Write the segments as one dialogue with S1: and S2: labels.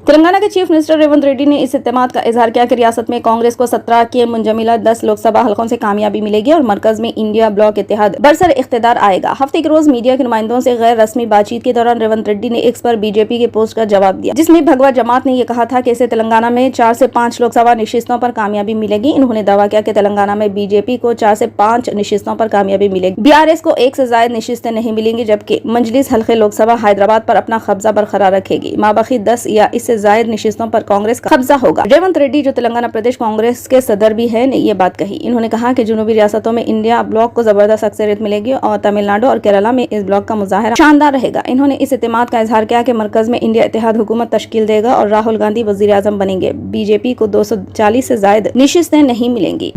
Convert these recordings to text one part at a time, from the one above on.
S1: تلنگانہ کے chief minister Revanth Reddy نے اس اعتماد کا اظہار کیا کہ ریاست میں کانگریس کو 17 کے منجملہ 10 لوک سبھا حلقوں سے کامیابی ملے گی اور مرکز میں انڈیا بلاک اتحاد برسر اقتدار آئے گا۔ ہفتے کے روز میڈیا کے نمائندوں سے غیر رسمی بات چیت کے دوران ریونت ریڈی نے ایکس پر بی جے پی کے پوسٹ کا جواب دیا، جس میں بھگوا جماعت نے یہ کہا تھا کہ اسے تلنگانہ میں 4 سے 5 لوک سبھا نشستوں پر کامیابی ملے گی۔ انہوں نے دعویٰ کیا کہ تلنگانہ میں بی جے پی کو 4 سے 5 نشستوں پر کامیابی ملے گی، BRS کو 1 سے زائد نشستیں نہیں ملیں گی، جبکہ مجلس حلقے لوک سبھا حیدرآباد پر اپنا قبضہ برقرار رکھے گی۔ مابقی 10 یا اس سے زائد نشستوں پر کانگریس کا قبضہ ہوگا۔ ریونت ریڈی جو تلنگانہ پردیش کانگریس کے صدر بھی ہے نے یہ بات کہی۔ انہوں نے کہا کہ جنوبی ریاستوں میں انڈیا بلاک کو زبردست اکثریت ملے گی اور تمل ناڈو اور کیرالہ میں اس بلاک کا مظاہرہ شاندار رہے گا۔ انہوں نے اس اعتماد کا اظہار کیا کہ مرکز میں انڈیا اتحاد حکومت تشکیل دے گا اور راہل گاندھی وزیر اعظم بنیں گے۔ بی جے پی کو 240 سے زائد نشستیں نہیں ملیں گی۔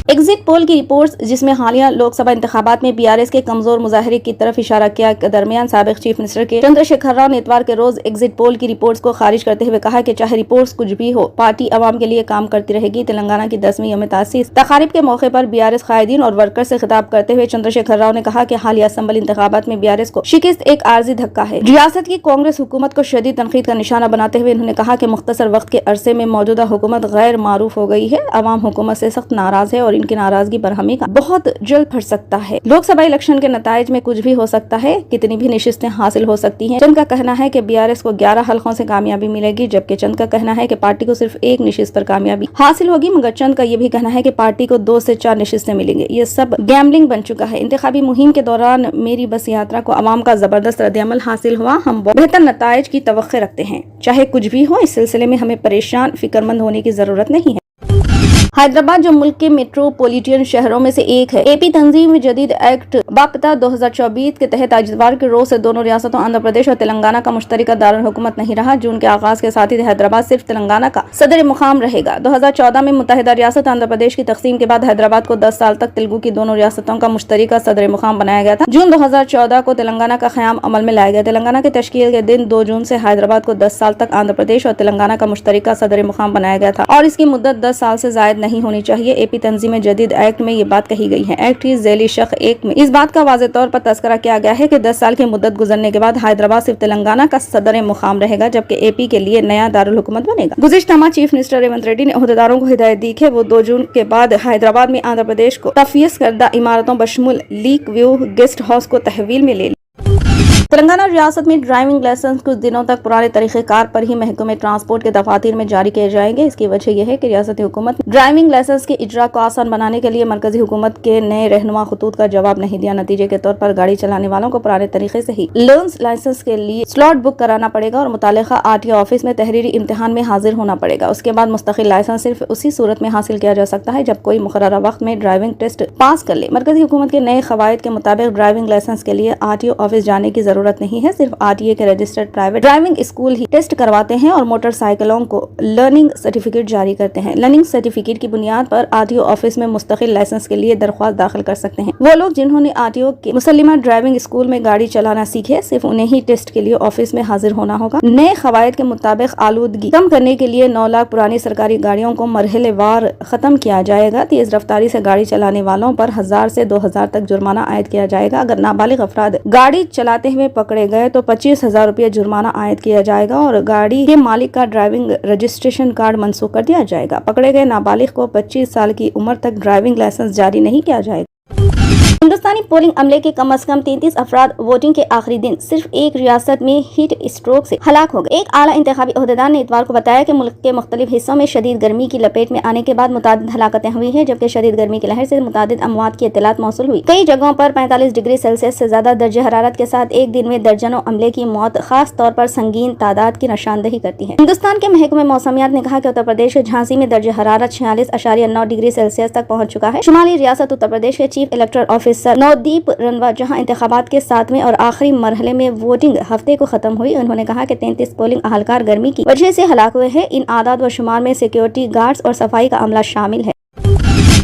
S1: ایگزٹ پول کی رپورٹس، جس میں حالیہ لوک سبھا انتخابات میں BRS کے کمزور مظاہرے کی طرف اشارہ کیا کے درمیان سابق چیف منسٹر کے چندر شیکھر راؤ نے اتوار کے روز ایگزٹ پول کی رپورٹس کو خارج کرتے ہوئے کہا کہ چاہے رپورٹس کچھ بھی ہو، پارٹی عوام کے لیے کام کرتی رہے گی۔ تلنگانہ کی 10ویں یوم تاسیس تقاریب کے موقع پر BRS قائدین اور ورکر سے خطاب کرتے ہوئے چندر شیکھر راؤ نے کہا کہ حالیہ اسمبلی انتخابات میں BRS کو شکست ایک عارضی دھکا ہے۔ ریاست کی کانگریس حکومت کو شدید تنقید کا نشانہ بناتے ہوئے انہوں نے کہا کہ مختصر وقت کے عرصے میں موجودہ حکومت غیر معروف ہو گئی ہے۔ عوام حکومت سے سخت ناراض ہے اور ان کی ناراضگی برہمی کا بہت جلد پھٹ سکتا ہے۔ لوک سبھا الیکشن کے نتائج میں کچھ بھی ہو سکتا ہے، کتنی بھی نشستیں حاصل ہو سکتی ہیں۔ چند کا کہنا ہے کہ BRS کو 11 حلقوں سے کامیابی ملے گی، جبکہ چند کا کہنا ہے کہ پارٹی کو صرف 1 نشست پر کامیابی حاصل ہوگی، مگر چند کا یہ بھی کہنا ہے کہ پارٹی کو 2 سے 4 نشستیں ملیں گے۔ یہ سب گیمبلنگ بن چکا ہے۔ انتخابی مہم کے دوران میری بس یاترا کو عوام کا زبردست رد عمل حاصل ہوا۔ ہم بہتر نتائج کی توقع رکھتے ہیں، چاہے کچھ بھی ہو۔ اس سلسلے میں ہمیں پریشان فکر مند ہونے کی ضرورت نہیں ہے۔ حیدرآباد جو ملک کے میٹروپولیٹن شہروں میں سے ایک ہے، AP تنظیم جدید ایکٹ باپتا 2024 کے تحت اتوار کے روز سے دونوں ریاستوں آندھرا پردیش اور تلنگانہ کا مشترکہ دارالحکومت نہیں رہا۔ جون کے آغاز کے ساتھ ہی حیدرآباد صرف تلنگانہ کا صدر مقام رہے گا۔ 2014 میں متحدہ ریاست آندھرا پردیش کی تقسیم کے بعد حیدرآباد کو 10 سال تک تلگو کی دونوں ریاستوں کا مشترکہ صدر مقام بنایا گیا تھا۔ جون 2014 کو تلنگانہ کا قیام عمل میں لایا گیا۔ تلنگانہ کی تشکیل کے دن 2 جون سے حیدرآباد کو 10 سال تک آندھرا پردیش اور تلنگانہ کا مشترکہ صدر مقام بنایا گیا تھا اور اس کی مدت 10 سال سے زائد نہیں ہونی چاہیے۔ AP تنظیم جدید ایکٹ میں یہ بات کہی گئی ہے۔ ایکٹ کی ذیلی شق 1 میں اس بات کا واضح طور پر تذکرہ کیا گیا ہے کہ 10 سال کی مدت گزرنے کے بعد حیدرآباد صرف تلنگانہ کا صدر مقام رہے گا، جبکہ AP کے لیے نیا دارالحکومت بنے گا۔ گزشتہ ماہ چیف منسٹر ریونت ریڈی نے عہدیداروں کو ہدایت دی کہ وہ 2 جون کے بعد حیدرآباد میں آندھرا پردیش کو تفویض کردہ عمارتوں بشمول لیک ویو گیسٹ ہاؤس کو تحویل میں لے لیں۔ تلنگانہ ریاست میں ڈرائیونگ لائسنس کچھ دنوں تک پرانے طریقہ کار پر ہی محکمہ ٹرانسپورٹ کے دفاتر میں جاری کیے جائیں گے۔ اس کی وجہ یہ ہے کہ ریاستی حکومت نے ڈرائیونگ لائسنس کے اجرا کو آسان بنانے کے لیے مرکزی حکومت کے نئے رہنما خطوط کا جواب نہیں دیا۔ نتیجے کے طور پر گاڑی چلانے والوں کو پرانے طریقے سے ہی لرنرز لائسنس کے لیے سلاٹ بک کرانا پڑے گا اور متعلقہ RTO آفس میں تحریری امتحان میں حاضر ہونا پڑے گا۔ اس کے بعد مستقل لائسنس صرف اسی صورت میں حاصل کیا جا سکتا ہے جب کوئی مقررہ وقت میں ڈرائیونگ ٹیسٹ پاس کر لے۔ مرکزی حکومت کے نئے قواعد کے مطابق ڈرائیونگ لائسنس کے لیے RTO آفس جانے کی ضرورت نہیں ہے، صرف RTA کے رجسٹرڈ پرائیویٹ ڈرائیونگ اسکول ہی ٹیسٹ کرواتے ہیں اور موٹر سائیکلوں کو لرننگ سرٹیفکیٹ جاری کرتے ہیں۔ لرننگ سرٹیفکیٹ کی بنیاد پر RTO آفس میں مستقل لائسنس کے لیے درخواست داخل کر سکتے ہیں۔ وہ لوگ جنہوں نے RTO کے مسلمہ ڈرائیونگ اسکول میں گاڑی چلانا سیکھے، صرف انہیں ہی ٹیسٹ کے لیے آفس میں حاضر ہونا ہوگا۔ نئے قواعد کے مطابق آلودگی کم کرنے کے لیے 9 لاکھ پرانی سرکاری گاڑیوں کو مرحلے وار ختم کیا جائے گا۔ تیز رفتاری سے گاڑی چلانے والوں پر 1000 سے 2000 تک جرمانہ عائد کیا جائے گا۔ اگر نابالغ افراد گاڑی چلاتے ہوئے پکڑے گئے تو 25,000 روپے جرمانہ عائد کیا جائے گا اور گاڑی کے مالک کا ڈرائیونگ رجسٹریشن کارڈ منسوخ کر دیا جائے گا۔ پکڑے گئے نابالغ کو 25 سال کی عمر تک ڈرائیونگ لائسنس جاری نہیں کیا جائے گا۔ ہندوستانی پولنگ عملے کے کم از کم 33 افراد ووٹنگ کے آخری دن صرف ایک ریاست میں ہیٹ اسٹروک سے ہلاک ہو گئے۔ ایک اعلیٰ انتخابی عہدیدار نے اتوار کو بتایا کہ ملک کے مختلف حصوں میں شدید گرمی کی لپیٹ میں آنے کے بعد متعدد ہلاکتیں ہوئی ہیں، جبکہ شدید گرمی کی لہر سے متعدد اموات کی اطلاعات موصول ہوئی۔ کئی جگہوں پر 45 ڈگری سیلسیس سے زیادہ درجہ حرارت کے ساتھ ایک دن میں درجنوں عملے کی موت خاص طور پر سنگین تعداد کی نشاندہی کرتی ہے۔ ہندوستان کے محکمہ موسمیات نے کہا کہ اتر پردیش کے جھانسی میں درجہ حرارت 46.9 ڈگری سیلسیس تک پہنچ چکا ہے۔ شمالی ریاست اتر پردیش کے چیف الیکٹرل آفیسر نودیپ رنوا، جہاں انتخابات کے 7ویں اور آخری مرحلے میں ووٹنگ ہفتے کو ختم ہوئی، انہوں نے کہا کہ 33 پولنگ اہلکار گرمی کی وجہ سے ہلاک ہوئے ہیں۔ ان اعداد و شمار میں سیکیورٹی گارڈز اور صفائی کا عملہ شامل ہے۔